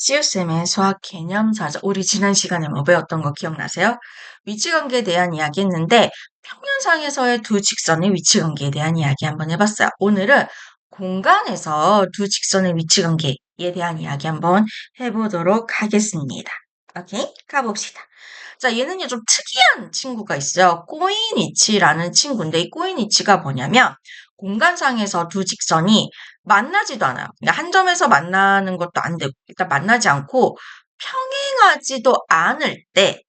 시우쌤의 수학 개념사전. 우리 지난 시간에 뭐 배웠던 거 기억나세요? 위치관계에 대한 이야기 했는데 평면상에서의 두 직선의 위치관계에 대한 이야기 한번 해봤어요. 오늘은 공간에서 두 직선의 위치관계에 대한 이야기 한번 해보도록 하겠습니다. 오케이? 가봅시다. 자, 얘는요, 좀 특이한 친구가 있어요. 꼬인위치라는 친구인데, 이 꼬인위치가 뭐냐면, 공간상에서 두 직선이 만나지도 않아요. 그러니까 한 점에서 만나는 것도 안 되고, 일단 만나지 않고, 평행하지도 않을 때,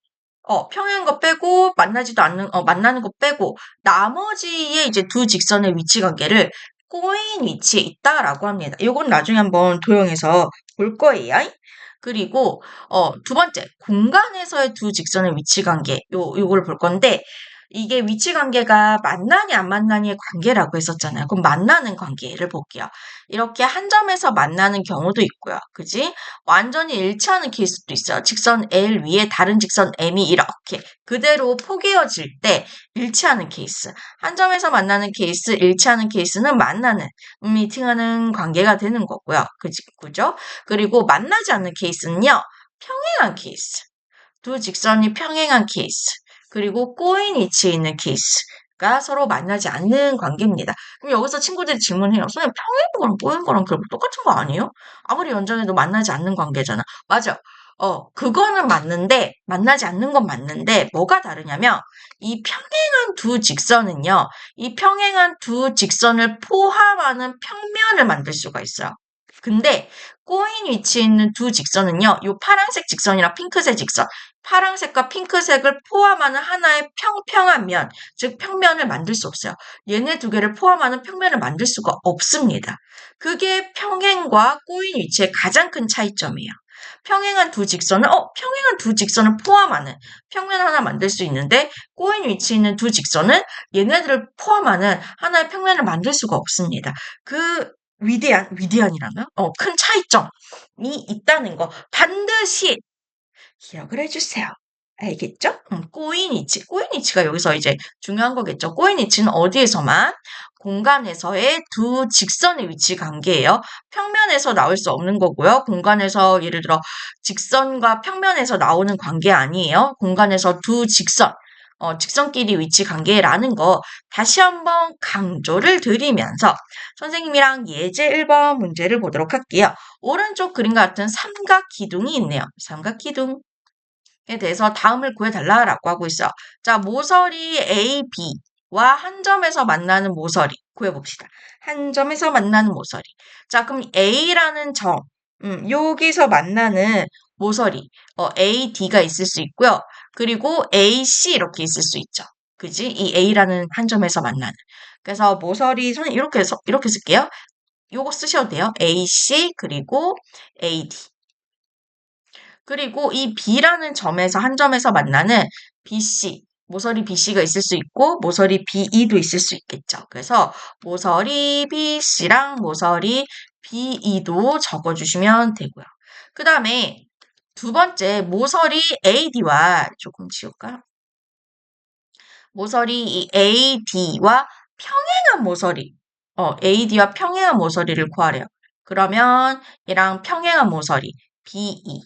평행한 거 빼고, 만나는 거 빼고, 나머지의 이제 두 직선의 위치 관계를 꼬인 위치에 있다라고 합니다. 이건 나중에 한번 도형해서 볼 거예요. 그리고, 두 번째, 공간에서의 두 직선의 위치 관계, 요걸 볼 건데, 이게 위치 관계가 만나니 안 만나니의 관계라고 했었잖아요. 그럼 만나는 관계를 볼게요. 이렇게 한 점에서 만나는 경우도 있고요. 그지? 완전히 일치하는 케이스도 있어요. 직선 L 위에 다른 직선 M이 이렇게 그대로 포개어질 때 일치하는 케이스. 한 점에서 만나는 케이스, 일치하는 케이스는 만나는, 미팅하는 관계가 되는 거고요. 그죠? 그리고 만나지 않는 케이스는요. 평행한 케이스. 두 직선이 평행한 케이스. 그리고 꼬인 위치에 있는 케이스가 서로 만나지 않는 관계입니다. 그럼 여기서 친구들이 질문해요. 선생님, 평행한 거랑 꼬인 거랑 결국 똑같은 거 아니에요? 아무리 연장해도 만나지 않는 관계잖아. 맞아. 그거는 맞는데, 만나지 않는 건 맞는데, 뭐가 다르냐면, 이 평행한 두 직선은요, 이 평행한 두 직선을 포함하는 평면을 만들 수가 있어요. 근데, 꼬인 위치에 있는 두 직선은요, 요 파란색 직선이랑 핑크색 직선, 파란색과 핑크색을 포함하는 하나의 평평한 면, 즉 평면을 만들 수 없어요. 얘네 두 개를 포함하는 평면을 만들 수가 없습니다. 그게 평행과 꼬인 위치의 가장 큰 차이점이에요. 평행한 두 직선을 포함하는 평면 하나 만들 수 있는데 꼬인 위치에 있는 두 직선은 얘네들을 포함하는 하나의 평면을 만들 수가 없습니다. 그 위대한이라면? 큰 차이점이 있다는 거 반드시 기억을 해주세요. 알겠죠? 꼬인 위치. 꼬인 위치가 여기서 이제 중요한 거겠죠. 꼬인 위치는 어디에서만? 공간에서의 두 직선의 위치 관계예요. 평면에서 나올 수 없는 거고요. 공간에서 예를 들어 직선과 평면에서 나오는 관계 아니에요. 공간에서 두 직선. 직선끼리 위치 관계라는 거 다시 한번 강조를 드리면서 선생님이랑 예제 1번 문제를 보도록 할게요. 오른쪽 그림과 같은 삼각 기둥이 있네요. 삼각 기둥. 에 대해서 다음을 구해달라라고 하고 있어. 자, 모서리 A, B와 한 점에서 만나는 모서리 구해봅시다. 한 점에서 만나는 모서리. 자, 그럼 A라는 점, 여기서 만나는 모서리, A, D가 있을 수 있고요. 그리고 A, C 이렇게 있을 수 있죠. 그지? 이 A라는 한 점에서 만나는. 그래서 모서리, 선생님 이렇게 쓸게요. 요거 쓰셔도 돼요. A, C, 그리고 A, D. 그리고 이 B라는 점에서 한 점에서 만나는 BC, 모서리 BC가 있을 수 있고 모서리 BE도 있을 수 있겠죠. 그래서 모서리 BC랑 모서리 BE도 적어주시면 되고요. 그 다음에 두 번째 모서리 AD와 조금 지울까요? 모서리 이 AD와 평행한 모서리, AD와 평행한 모서리를 구하래요. 그러면 얘랑 평행한 모서리 BE,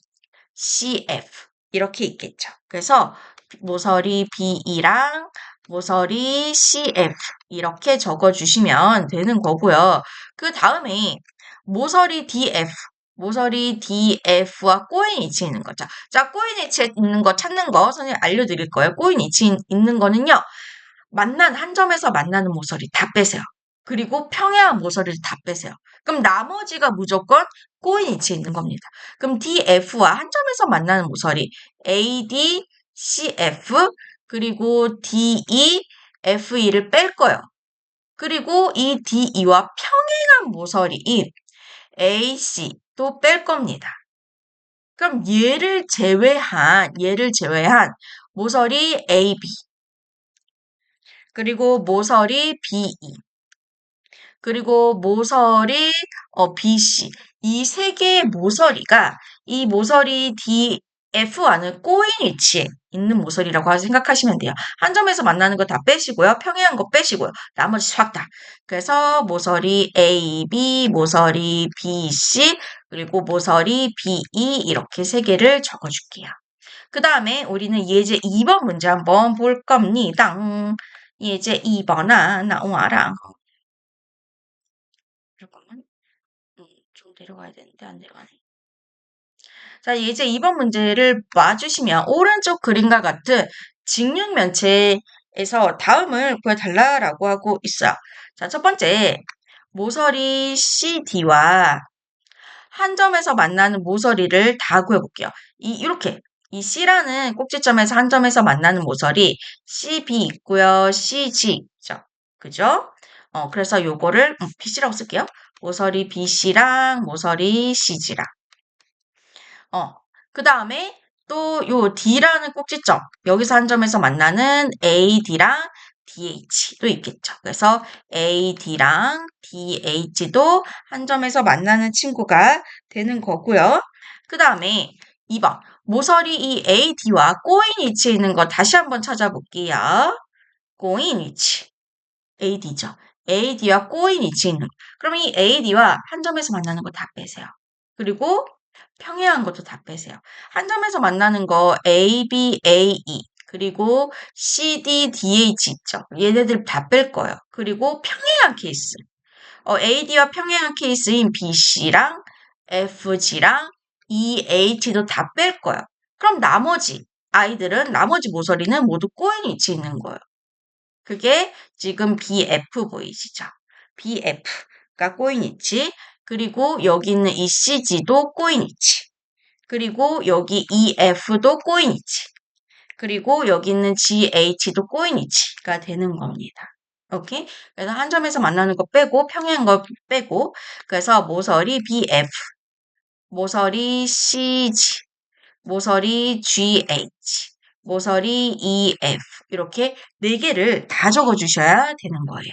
CF 이렇게 있겠죠. 그래서 모서리 BE랑 모서리 CF 이렇게 적어주시면 되는 거고요. 그 다음에 모서리 DF, 모서리 DF와 꼬인 위치에 있는 거죠. 자, 꼬인 위치에 있는 거 찾는 거 선생님 알려드릴 거예요. 꼬인 위치에 있는 거는요. 한 점에서 만나는 모서리 다 빼세요. 그리고 평행한 모서리를 다 빼세요. 그럼 나머지가 무조건 꼬인 위치에 있는 겁니다. 그럼 DF와 한 점에서 만나는 모서리 AD, CF 그리고 DE, FE를 뺄 거예요. 그리고 이 DE와 평행한 모서리인 AC 또 뺄 겁니다. 그럼 얘를 제외한 모서리 AB 그리고 모서리 BE 그리고 모서리 BC 이 세 개의 모서리가 이 모서리 F와는 꼬인 위치에 있는 모서리라고 생각하시면 돼요. 한 점에서 만나는 거 다 빼시고요. 평행한 거 빼시고요. 나머지 싹 다. 그래서 모서리 A, B, 모서리 B, C, 그리고 모서리 B, E 이렇게 세 개를 적어줄게요. 그 다음에 우리는 예제 2번 문제 한번 볼 겁니다. 예제 2번아 나와라. 잠깐만. 좀 내려가야 되는데 안 내려가네. 자, 이제 2번 문제를 봐주시면 오른쪽 그림과 같은 직육면체에서 다음을 구해달라라고 하고 있어요. 자, 첫 번째, 모서리 CD와 한 점에서 만나는 모서리를 다 구해볼게요. 이렇게 이 C라는 꼭지점에서 한 점에서 만나는 모서리 CB 있고요. CG 있죠. 그죠? 그래서 요거를 BC라고 쓸게요. 모서리 BC랑 모서리 CG랑. 그 다음에 또 요 D라는 꼭지점, 여기서 한 점에서 만나는 AD랑 DH도 있겠죠. 그래서 AD랑 DH도 한 점에서 만나는 친구가 되는 거고요. 그 다음에 2번, 모서리 이 AD와 꼬인 위치에 있는 거 다시 한번 찾아볼게요. 꼬인 위치, AD죠. AD와 꼬인 위치에 있는 거. 그럼 이 AD와 한 점에서 만나는 거 다 빼세요. 그리고 평행한 것도 다 빼세요. 한 점에서 만나는 거 A, B, A, E 그리고 C, D, D, H 있죠. 얘네들 다 뺄 거예요. 그리고 평행한 케이스. AD와 평행한 케이스인 B, C랑 F, G랑 E, H도 다 뺄 거예요. 그럼 나머지 아이들은 나머지 모서리는 모두 꼬인 위치에 있는 거예요. 그게 지금 BF 보이시죠? BF가 꼬인 위치. 그리고 여기 있는 이 CG도 꼬인 위치. 그리고 여기 EF도 꼬인 위치. 그리고 여기 있는 GH도 꼬인 위치가 되는 겁니다. 오케이? 그래서 한 점에서 만나는 거 빼고 평행한 거 빼고 그래서 모서리 BF, 모서리 CG, 모서리 GH, 모서리 EF 이렇게 4개를 다 적어주셔야 되는 거예요.